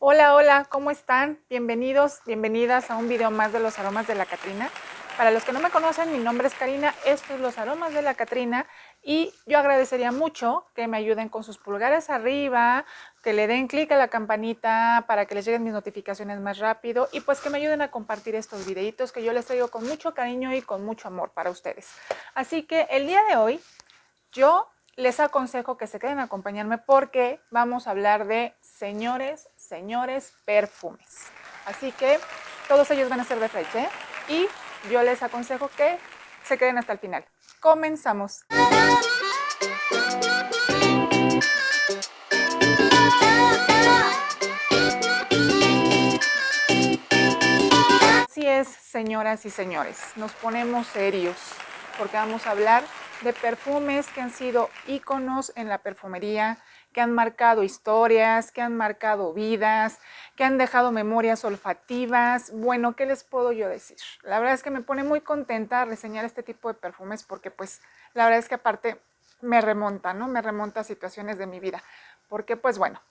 Hola, hola, ¿cómo están? Bienvenidos, bienvenidas a un video más de los aromas de la Catrina. Para los que no me conocen, mi nombre es Karina, esto es los aromas de la Catrina y yo agradecería mucho que me ayuden con sus pulgares arriba, que le den clic a la campanita para que les lleguen mis notificaciones más rápido y pues que me ayuden a compartir estos videitos que yo les traigo con mucho cariño y con mucho amor para ustedes. Así que el día de hoy yo les aconsejo que se queden a acompañarme porque vamos a hablar de señores perfumes. Así que todos ellos van a ser de Fraiche y yo les aconsejo que se queden hasta el final. Comenzamos. Así es, señoras y señores, nos ponemos serios porque vamos a hablar de perfumes que han sido íconos en la perfumería, que han marcado historias, que han marcado vidas, que han dejado memorias olfativas. Bueno, ¿qué les puedo yo decir? La verdad es que me pone muy contenta reseñar este tipo de perfumes porque pues la verdad es que aparte me remonta, ¿no? Me remonta a situaciones de mi vida. Porque pues bueno,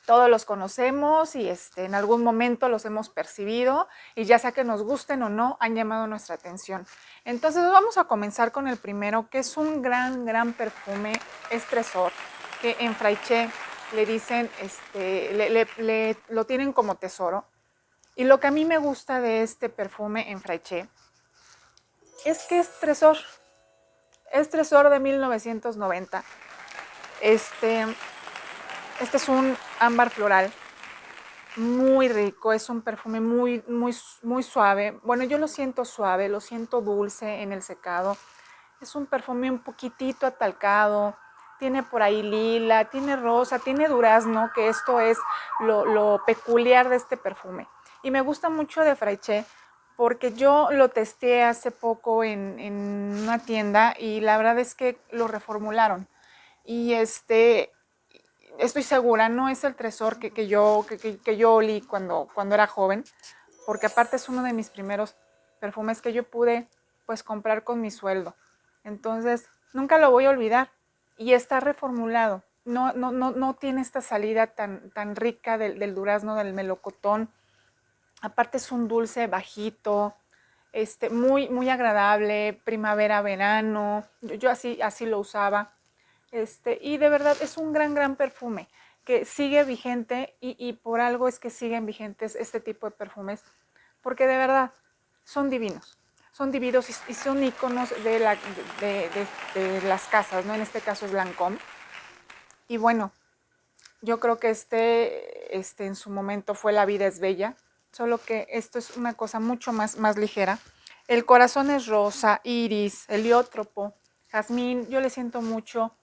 todos los conocemos y en algún momento los hemos percibido y ya sea que nos gusten o no, han llamado nuestra atención. Entonces vamos a comenzar con el primero, que es un gran perfume, es Tresor, que en Fraiche le dicen, lo tienen como tesoro. Y lo que a mí me gusta de este perfume en Fraiche es que es Tresor de 1990. Este es un ámbar floral muy rico, es un perfume muy suave. Bueno, yo lo siento suave, lo siento dulce en el secado. Es un perfume un poquitito atalcado, tiene por ahí lila, tiene rosa, tiene durazno, que esto es lo peculiar de este perfume. Y me gusta mucho de Fraiche porque yo lo testé hace poco en una tienda y la verdad es que lo reformularon. Y estoy segura, no es el Tresor que yo olí cuando era joven, porque aparte es uno de mis primeros perfumes que yo pude pues comprar con mi sueldo. Entonces, nunca lo voy a olvidar. Y está reformulado. No tiene esta salida tan rica del durazno, del melocotón. Aparte es un dulce bajito, muy agradable, primavera, verano. Yo así lo usaba. Y de verdad es un gran perfume que sigue vigente y por algo es que siguen vigentes este tipo de perfumes, porque de verdad son divinos y son iconos de las casas, ¿no? En este caso es Lancôme. Y bueno, yo creo que en su momento fue La vida es bella, solo que esto es una cosa mucho más ligera. El corazón es rosa, iris, heliótropo, jazmín, yo le siento mucho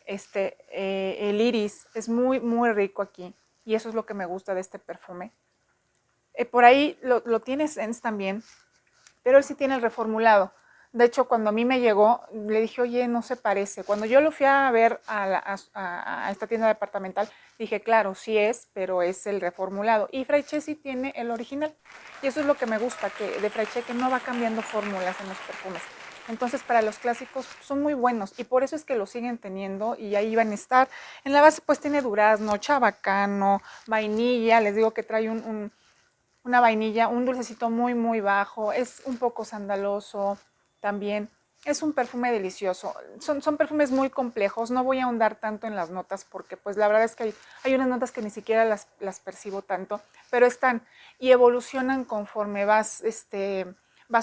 el iris, es muy rico aquí y eso es lo que me gusta de este perfume. Por ahí lo tiene Sense también, pero él sí tiene el reformulado. De hecho, cuando a mí me llegó, le dije, oye, no se parece. Cuando yo lo fui a ver a esta tienda departamental, dije, claro, sí es, pero es el reformulado. Y Fraiche sí tiene el original. Y eso es lo que me gusta, que de Fraiche que no va cambiando fórmulas en los perfumes. Entonces, para los clásicos son muy buenos y por eso es que lo siguen teniendo y ahí van a estar. En la base pues tiene durazno, chabacano, vainilla, les digo que trae una vainilla, un dulcecito muy bajo, es un poco sandaloso también. Es un perfume delicioso. Son perfumes muy complejos. No voy a ahondar tanto en las notas porque pues la verdad es que hay unas notas que ni siquiera las percibo tanto, pero están y evolucionan conforme vas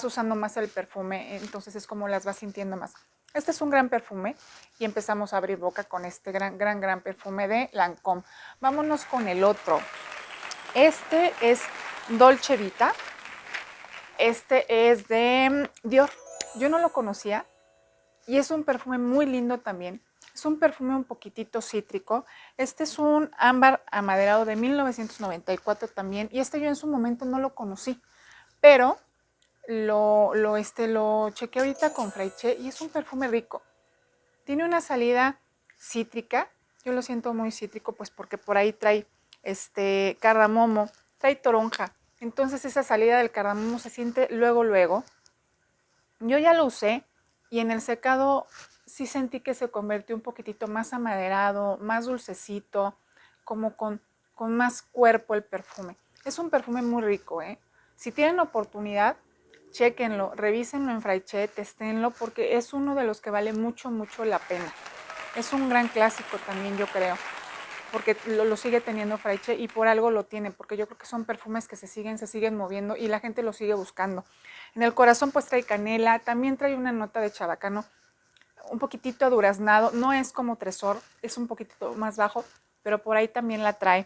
usando más el perfume, entonces es como las vas sintiendo más. Este es un gran perfume y empezamos a abrir boca con este gran perfume de Lancôme. Vámonos con el otro. Este es Dolce Vita. Este es de Dior. Yo no lo conocía y es un perfume muy lindo también. Es un perfume un poquitito cítrico. Este es un ámbar amaderado de 1994 también. Y este yo en su momento no lo conocí, pero lo chequé ahorita con Fraiche y es un perfume rico. Tiene una salida cítrica. Yo lo siento muy cítrico, pues porque por ahí trae cardamomo, trae toronja. Entonces esa salida del cardamomo se siente luego. Yo ya lo usé y en el secado sí sentí que se convirtió un poquitito más amaderado, más dulcecito, como con con más cuerpo el perfume. Es un perfume muy rico, ¿eh? Si tienen oportunidad, chéquenlo, revísenlo en Fraiche, testénlo, porque es uno de los que vale mucho, mucho la pena. Es un gran clásico también, yo creo, porque lo sigue teniendo Fraiche y por algo lo tiene, porque yo creo que son perfumes que se siguen moviendo y la gente lo sigue buscando. En el corazón pues trae canela, también trae una nota de chabacano, un poquitito aduraznado, no es como Tresor, es un poquitito más bajo, pero por ahí también la trae.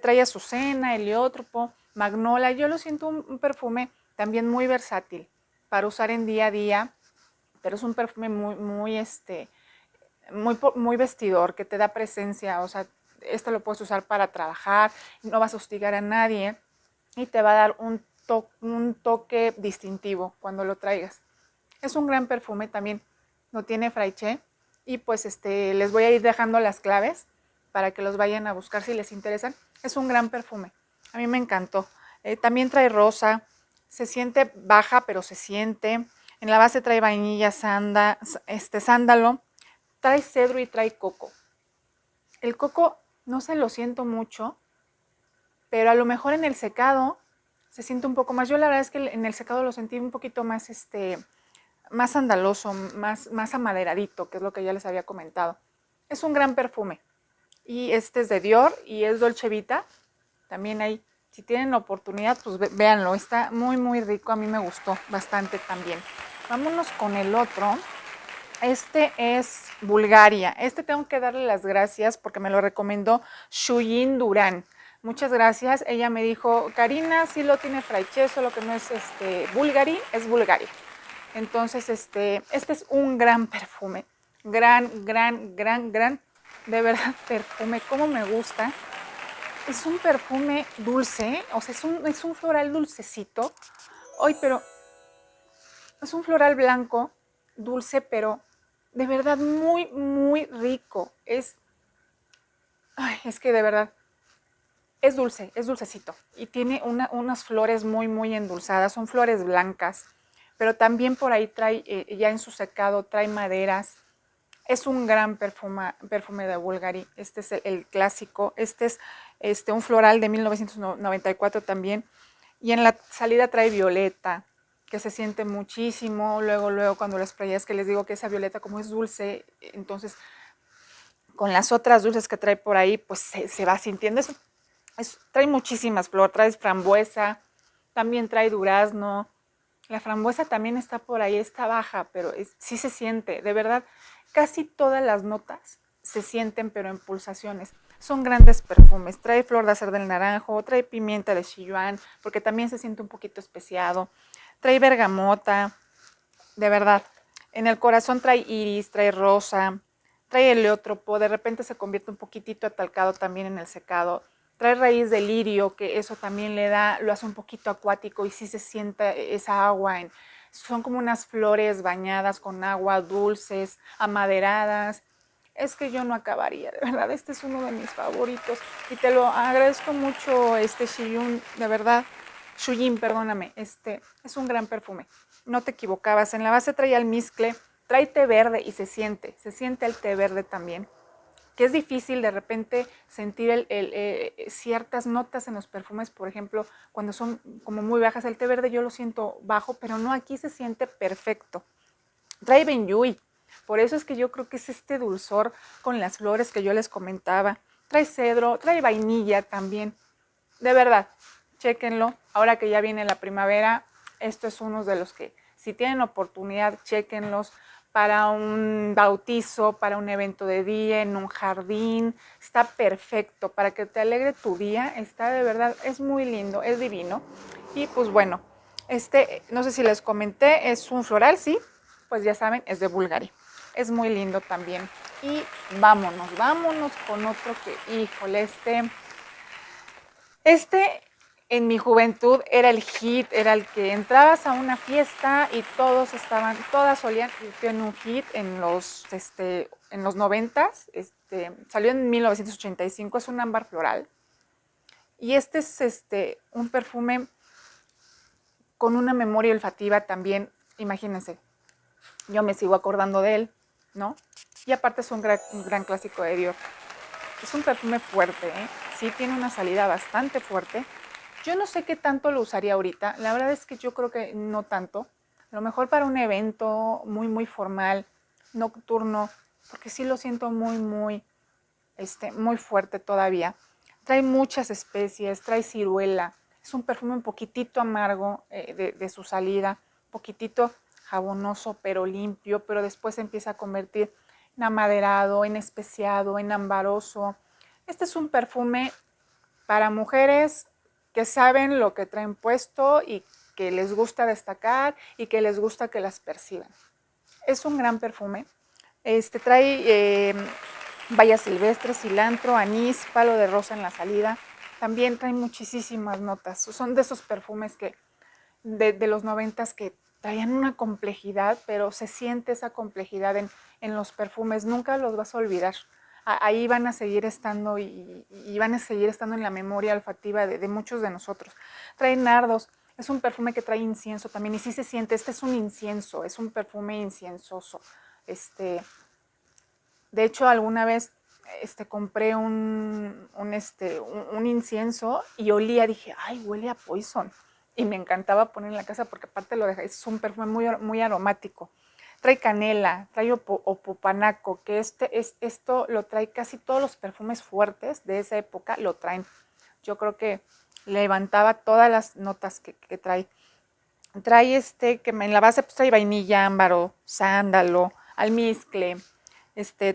Trae azucena, heliotropo, magnolia. Yo lo siento un perfume también muy versátil para usar en día a día, pero es un perfume muy vestidor, que te da presencia. O sea, esto lo puedes usar para trabajar, no vas a hostigar a nadie y te va a dar un toque distintivo cuando lo traigas. Es un gran perfume también, lo tiene Fraiche y pues les voy a ir dejando las claves para que los vayan a buscar si les interesan. Es un gran perfume, a mí me encantó. También trae rosa, se siente baja pero se siente. En la base trae vainilla, sándalo, trae cedro y trae coco. El coco no se lo siento mucho, pero a lo mejor en el secado se siente un poco más. Yo la verdad es que en el secado lo sentí un poquito más más sandaloso, más amaderadito, que es lo que ya les había comentado. Es un gran perfume. Y este es de Dior y es Dolce Vita. También hay, si tienen la oportunidad, pues véanlo. Está muy, muy rico. A mí me gustó bastante también. Vámonos con el otro. Este es Bulgaria. Tengo que darle las gracias porque me lo recomendó Shuyin Durán. Muchas gracias. Ella me dijo, Karina, sí lo tiene Fraiche, solo que no es Bulgari, es Bulgari. Entonces, este es un gran perfume. Gran, de verdad, perfume. Cómo me gusta. Es un perfume dulce, o sea, es un floral dulcecito. Ay, pero es un floral blanco, dulce, pero de verdad muy, muy rico. Es que de verdad es dulce, es dulcecito. Y tiene unas flores muy, muy endulzadas. Son flores blancas, pero también por ahí trae, ya en su secado, trae maderas. Es un gran perfume de Bulgari. Este es el clásico. Este es un floral de 1994 también. Y en la salida trae violeta, que se siente muchísimo. Luego cuando las sprayas, que les digo que esa violeta como es dulce, entonces con las otras dulces que trae por ahí, pues se va sintiendo. Trae muchísimas flores, trae frambuesa, también trae durazno. La frambuesa también está por ahí, está baja, pero sí se siente, de verdad, casi todas las notas se sienten, pero en pulsaciones. Son grandes perfumes. Trae flor de azar del naranjo, trae pimienta de Sichuan, porque también se siente un poquito especiado. Trae bergamota, de verdad. En el corazón trae iris, trae rosa, trae heliotropo, de repente se convierte un poquitito atalcado también en el secado. Trae raíz de lirio, que eso también lo hace un poquito acuático y sí se siente esa agua. Son como unas flores bañadas con agua, dulces, amaderadas. Es que yo no acabaría, de verdad, este es uno de mis favoritos. Y te lo agradezco mucho, Shiyun, de verdad. Shuyin, perdóname, es un gran perfume. No te equivocabas. En la base trae almizcle, trae té verde y se siente el té verde también, que es difícil de repente sentir ciertas notas en los perfumes, por ejemplo, cuando son como muy bajas. El té verde yo lo siento bajo, pero no, aquí se siente perfecto. Trae Benyui, por eso es que yo creo que es este dulzor con las flores que yo les comentaba. Trae cedro, trae vainilla también. De verdad, chéquenlo. Ahora que ya viene la primavera, esto es uno de los que, si tienen oportunidad, chéquenlos para un bautizo, para un evento de día, en un jardín. Está perfecto para que te alegre tu día. Está de verdad, es muy lindo, es divino. Y pues bueno, no sé si les comenté, es un floral, sí, pues ya saben, es de Bulgari. Es muy lindo también. Y vámonos con otro que, híjole, en mi juventud era el hit, era el que entrabas a una fiesta y todas solían irte en un hit en los 90s. Salió en 1985, es un ámbar floral. Y este es un perfume con una memoria olfativa también, imagínense, yo me sigo acordando de él, ¿no? Y aparte es un gran clásico de Dior. Es un perfume fuerte, ¿eh? Sí tiene una salida bastante fuerte. Yo no sé qué tanto lo usaría ahorita. La verdad es que yo creo que no tanto. A lo mejor para un evento muy formal, nocturno, porque sí lo siento muy fuerte todavía. Trae muchas especies, trae ciruela. Es un perfume un poquitito amargo de su salida, un poquitito jabonoso, pero limpio, pero después se empieza a convertir en amaderado, en especiado, en ambaroso. Este es un perfume para mujeres que saben lo que traen puesto y que les gusta destacar y que les gusta que las perciban. Es un gran perfume. Trae bayas silvestres, cilantro, anís, palo de rosa en la salida. También trae muchísimas notas. Son de esos perfumes que de los 90 que traían una complejidad, pero se siente esa complejidad en los perfumes. Nunca los vas a olvidar. Ahí van a seguir estando y van a seguir estando en la memoria olfativa de muchos de nosotros. Trae nardos. Es un perfume que trae incienso también y sí se siente, este es un incienso, es un perfume inciensoso. De hecho, alguna vez compré un incienso y olía, dije, ay, huele a Poison. Y me encantaba poner en la casa porque aparte es un perfume muy aromático. Trae canela, trae opopanaco, que esto lo trae casi todos los perfumes fuertes de esa época, lo traen. Yo creo que levantaba todas las notas que trae. Trae que en la base pues, trae vainilla, ámbaro, sándalo, almizcle,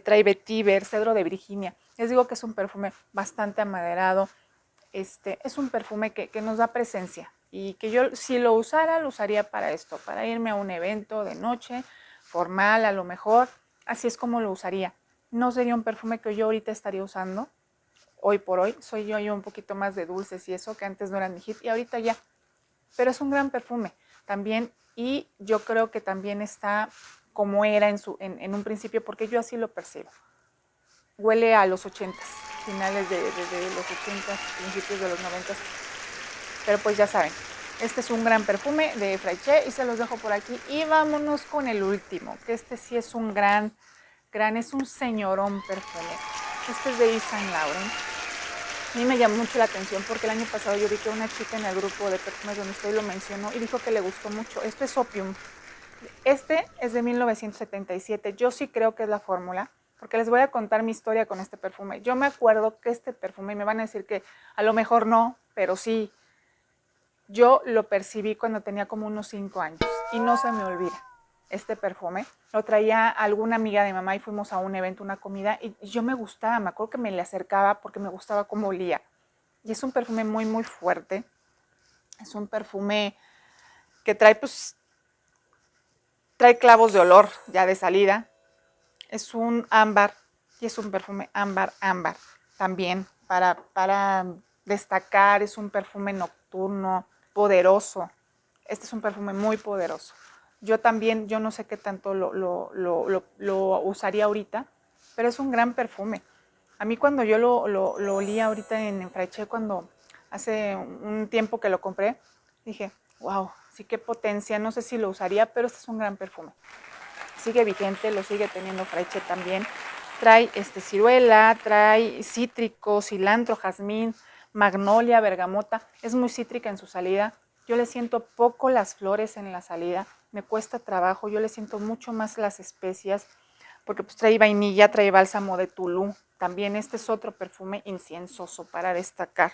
trae vetiver, cedro de Virginia. Les digo que es un perfume bastante amaderado. Es un perfume que nos da presencia y que yo si lo usara, lo usaría para esto, para irme a un evento de noche, formal a lo mejor. Así es como lo usaría. No sería un perfume que yo ahorita estaría usando. Hoy por hoy soy yo un poquito más de dulces y eso, que antes no eran mi hit y ahorita ya. Pero es un gran perfume también y yo creo que también está como era en un principio, porque yo así lo percibo. Huele a los 80s, finales de los 80s, principios de los 90s, pero pues ya saben, este es un gran perfume de Fraiche y se los dejo por aquí. Y vámonos con el último, que este sí es un es un señorón perfume. Este es de Yves Saint Laurent. A mí me llamó mucho la atención porque el año pasado yo vi que una chica en el grupo de perfumes donde estoy lo mencionó y dijo que le gustó mucho. Este es Opium. Este es de 1977. Yo sí creo que es la fórmula, porque les voy a contar mi historia con este perfume. Yo me acuerdo que este perfume, y me van a decir que a lo mejor no, pero sí, yo lo percibí cuando tenía como unos 5 años y no se me olvida. Este perfume lo traía alguna amiga de mamá y fuimos a un evento, una comida, y yo me gustaba, me acuerdo que me le acercaba porque me gustaba cómo olía. Y es un perfume muy fuerte. Es un perfume que trae clavos de olor ya de salida. Es un ámbar y es un perfume ámbar también para destacar. Es un perfume nocturno, poderoso. Este es un perfume muy poderoso. Yo también, yo no sé qué tanto lo usaría ahorita, pero es un gran perfume. A mí cuando yo lo olí ahorita en Fraiche, cuando hace un tiempo que lo compré, dije, wow, sí qué potencia, no sé si lo usaría, pero este es un gran perfume. Sigue vigente, lo sigue teniendo Fraiche también. Trae ciruela, trae cítrico, cilantro, jazmín, magnolia, bergamota. Es muy cítrica en su salida. Yo le siento poco las flores en la salida, me cuesta trabajo, yo le siento mucho más las especias, porque pues trae vainilla, trae bálsamo de Tulú. También este es otro perfume inciensoso para destacar.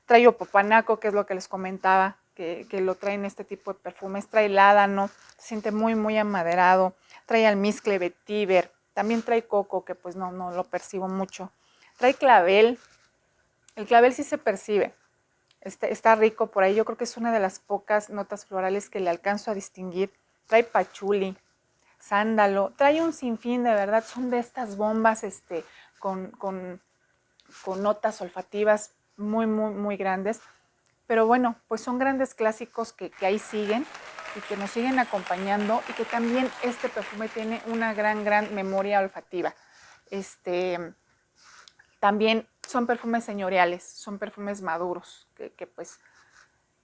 Trae opopanaco, que es lo que les comentaba, que lo traen este tipo de perfumes. Trae ládano, se siente muy amaderado. Trae almizcle, vetiver. También trae coco, que pues no lo percibo mucho. Trae clavel. El clavel sí se percibe. Está rico por ahí. Yo creo que es una de las pocas notas florales que le alcanzo a distinguir. Trae pachuli, sándalo. Trae un sinfín, de verdad. Son de estas bombas con notas olfativas muy grandes. Pero bueno, pues son grandes clásicos que ahí siguen y que nos siguen acompañando y que también este perfume tiene una gran memoria olfativa. También son perfumes señoriales, son perfumes maduros, que pues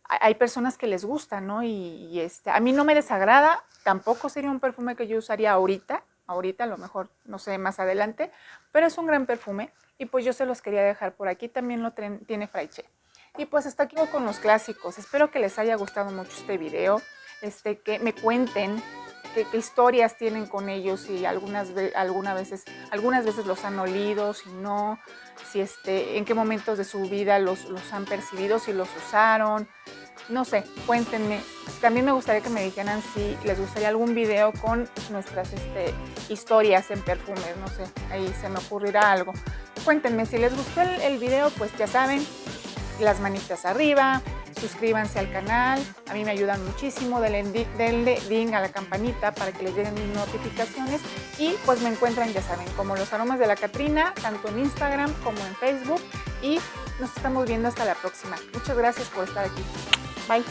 hay personas que les gustan, ¿no? A mí no me desagrada, tampoco sería un perfume que yo usaría ahorita, ahorita, a lo mejor, no sé, más adelante, pero es un gran perfume y pues yo se los quería dejar por aquí, también lo tiene Fraiche. Y pues hasta aquí con los clásicos, espero que les haya gustado mucho este video, que me cuenten qué historias tienen con ellos, si algunas veces los han olido, si no, si en qué momentos de su vida los han percibido, si los usaron, no sé, cuéntenme. También me gustaría que me dijeran si les gustaría algún video con nuestras historias en perfumes, no sé, ahí se me ocurrirá algo. Cuéntenme, si les gustó el video, pues ya saben, las manitas arriba, suscríbanse al canal, a mí me ayudan muchísimo, denle ding a la campanita para que les lleguen mis notificaciones y pues me encuentran, ya saben, como Los Aromas de la Catrina, tanto en Instagram como en Facebook y nos estamos viendo hasta la próxima. Muchas gracias por estar aquí. Bye.